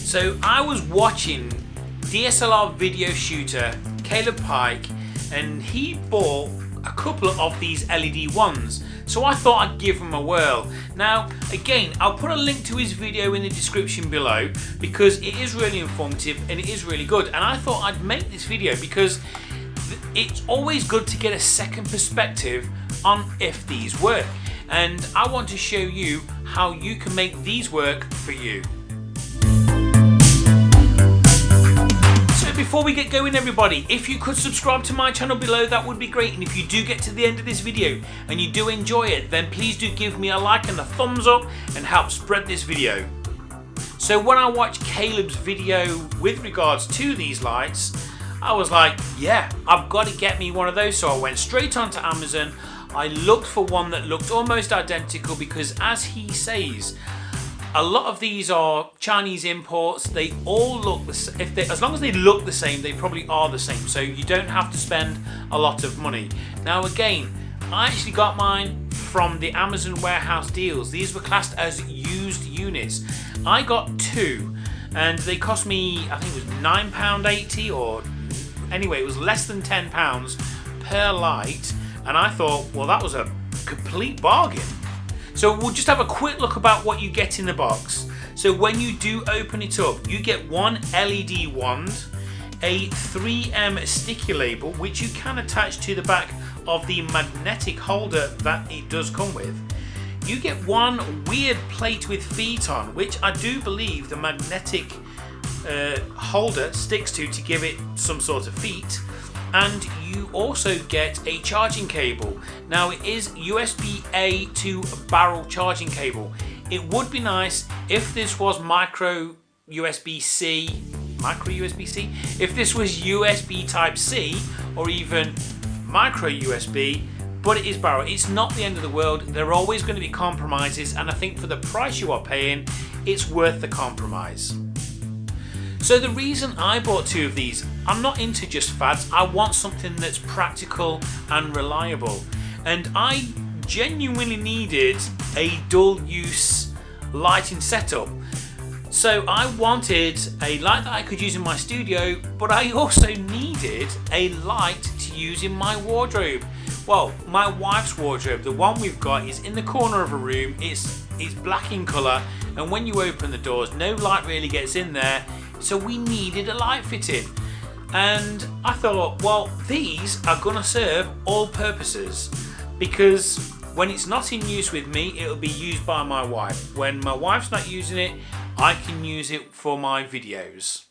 So I was watching DSLR video shooter Caleb Pike, and he bought a couple of these LED ones, so I thought I'd give him a whirl. Now again, I'll put a link to his video in the description below because it is really informative and it is really good, and I thought I'd make this video because it's always good to get a second perspective on if these work, and I want to show you how you can make these work for you. Before we get going, everybody, if you could subscribe to my channel below, that would be great. And if you do get to the end of this video and you do enjoy it, then please do give me a like and a thumbs up and help spread this video. So when I watched Caleb's video with regards to these lights, I was like, yeah, I've got to get me one of those. So I went straight onto Amazon. I looked for one that looked almost identical because, as he says, a lot of these are Chinese imports. They all look the same. As long as they look the same, they probably are the same. So you don't have to spend a lot of money. Now again, I actually got mine from the Amazon warehouse deals. These were classed as used units. I got two, and they cost me, I think it was £9.80, or anyway, it was less than £10 per light. And I thought, well, that was a complete bargain. So we'll just have a quick look about what you get in the box. So when you do open it up, you get one LED wand, a 3M sticky label, which you can attach to the back of the magnetic holder that it does come with. You get one weird plate with feet on, which I do believe the magnetic holder sticks to give it some sort of feet. And you also get a charging cable. Now it is USB-A to barrel charging cable. It would be nice if this was micro USB-C, if this was USB Type-C or even micro USB, but it is barrel. It's not the end of the world. There are always going to be compromises, and I think for the price you are paying, it's worth the compromise. So the reason I bought two of these, I'm not into just fads. I want something that's practical and reliable. And I genuinely needed a dual use lighting setup. So I wanted a light that I could use in my studio, but I also needed a light to use in my wardrobe. Well, my wife's wardrobe, the one we've got, is in the corner of a room. It's black in colour, and when you open the doors, no light really gets in there. So we needed a light fitting, and I thought, well, these are gonna serve all purposes, because when it's not in use with me, it'll be used by my wife. When my wife's not using it, I can use it for my videos.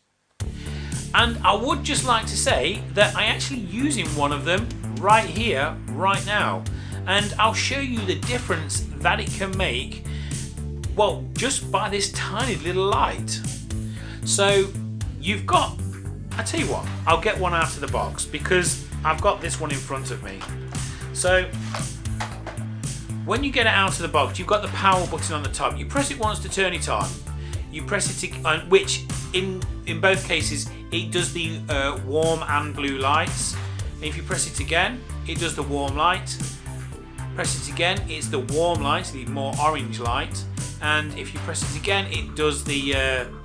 And I would just like to say that I actually using one of them right here, right now, and I'll show you the difference that it can make, well, just by this tiny little light. So you've got, I tell you what, I'll get one out of the box because I've got this one in front of me. So when you get it out of the box, you've got the power button on the top. You press it once to turn it on. You press it to, which in both cases it does the warm and blue lights. And if you press it again, it does the warm light. Press it again, it's the warm light, the more orange light. And if you press it again, it does the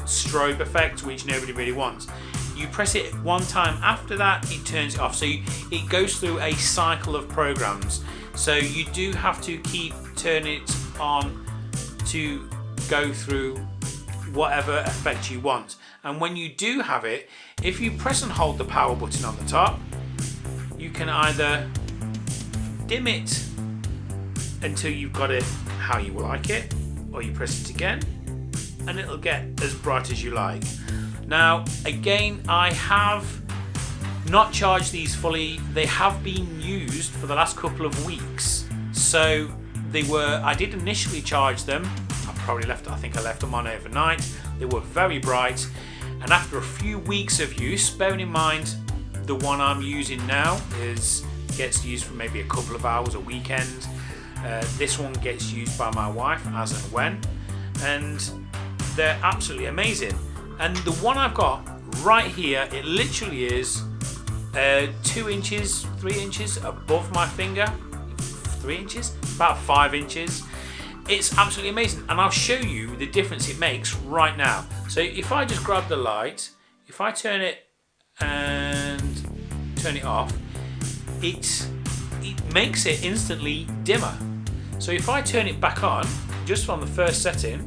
strobe effect, which nobody really wants. You press it one time after that, it turns it off. So it goes through a cycle of programs. So you do have to keep turning it on to go through whatever effect you want. And when you do have it, if you press and hold the power button on the top, you can either dim it until you've got it how you like it, or you press it again and it'll get as bright as you like. Now again, I have not charged these fully. They have been used for the last couple of weeks, so I did initially charge them. I think I left them on overnight. They were very bright, and after a few weeks of use, bearing in mind the one I'm using now gets used for maybe a couple of hours a weekend. This one gets used by my wife as and when, and they're absolutely amazing. And the one I've got right here, it literally is 2 inches, 3 inches above my finger. 3 inches? About 5 inches. It's absolutely amazing, and I'll show you the difference it makes right now. So if I just grab the light, if I turn it and turn it off, it makes it instantly dimmer. So if I turn it back on, just from the first setting,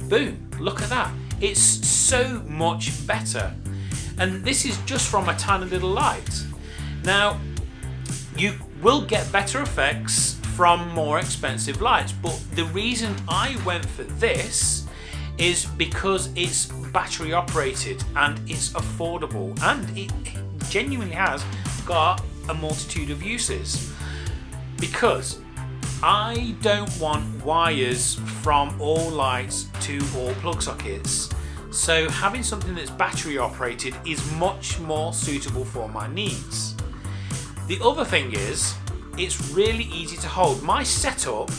boom, look at that. It's so much better. And this is just from a tiny little light. Now, you will get better effects from more expensive lights, but the reason I went for this is because it's battery operated and it's affordable, and it genuinely has got a multitude of uses. Because I don't want wires from all lights to all plug sockets, so having something that's battery operated is much more suitable for my needs. The other thing is, it's really easy to hold. My setup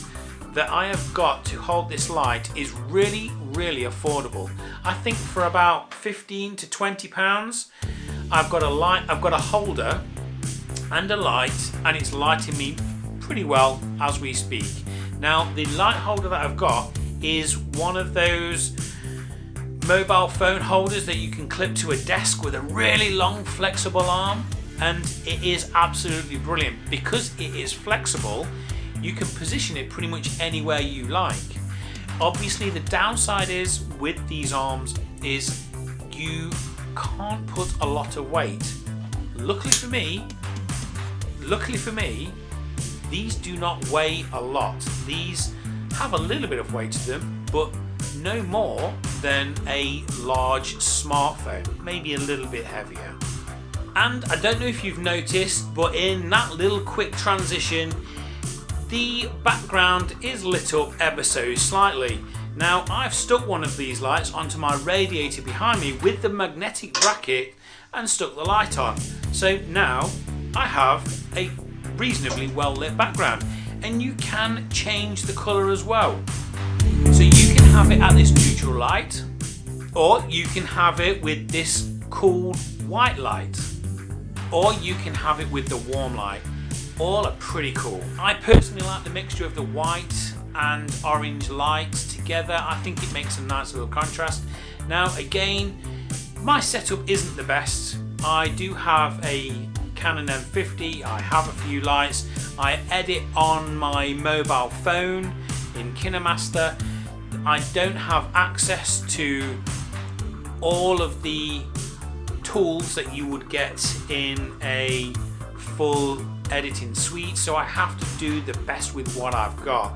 that I have got to hold this light is really affordable. I think for about 15 to 20 pounds, I've got a light, I've got a holder and a light, and it's lighting me pretty well as we speak. Now, the light holder that I've got is one of those mobile phone holders that you can clip to a desk with a really long flexible arm, and it is absolutely brilliant. Because it is flexible, you can position it pretty much anywhere you like. Obviously, the downside is with these arms is you can't put a lot of weight. Luckily for me, these do not weigh a lot. These have a little bit of weight to them, but no more than a large smartphone, maybe a little bit heavier. And I don't know if you've noticed, but in that little quick transition, the background is lit up ever so slightly. Now, I've stuck one of these lights onto my radiator behind me with the magnetic bracket and stuck the light on. So now I have a reasonably well lit background, and you can change the colour as well. So you can have it at this neutral light, or you can have it with this cool white light, or you can have it with the warm light. All are pretty cool. I personally like the mixture of the white and orange lights together. I think it makes a nice little contrast. Now again, my setup isn't the best. I do have a Canon M50, I have a few lights, I edit on my mobile phone in KineMaster. I don't have access to all of the tools that you would get in a full editing suite, so I have to do the best with what I've got.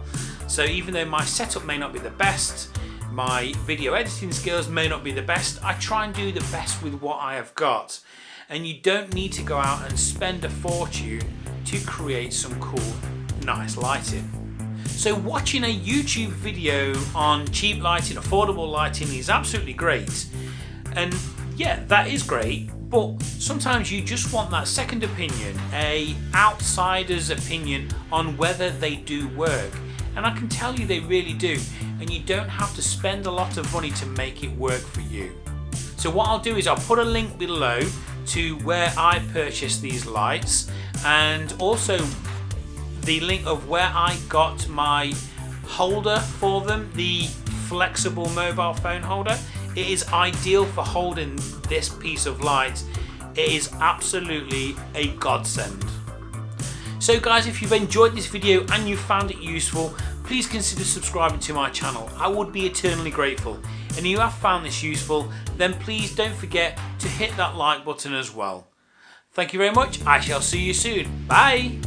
So even though my setup may not be the best, my video editing skills may not be the best, I try and do the best with what I have got. And you don't need to go out and spend a fortune to create some cool, nice lighting. So watching a YouTube video on cheap lighting, affordable lighting is absolutely great. And yeah, that is great, but sometimes you just want that second opinion, a outsider's opinion on whether they do work. And I can tell you they really do, and you don't have to spend a lot of money to make it work for you. So what I'll do is I'll put a link below to where I purchased these lights, and also the link of where I got my holder for them, the flexible mobile phone holder. It is ideal for holding this piece of light. It is absolutely a godsend. So guys, if you've enjoyed this video and you found it useful, please consider subscribing to my channel. I would be eternally grateful. And if you have found this useful, then please don't forget to hit that like button as well. Thank you very much. I shall see you soon. Bye.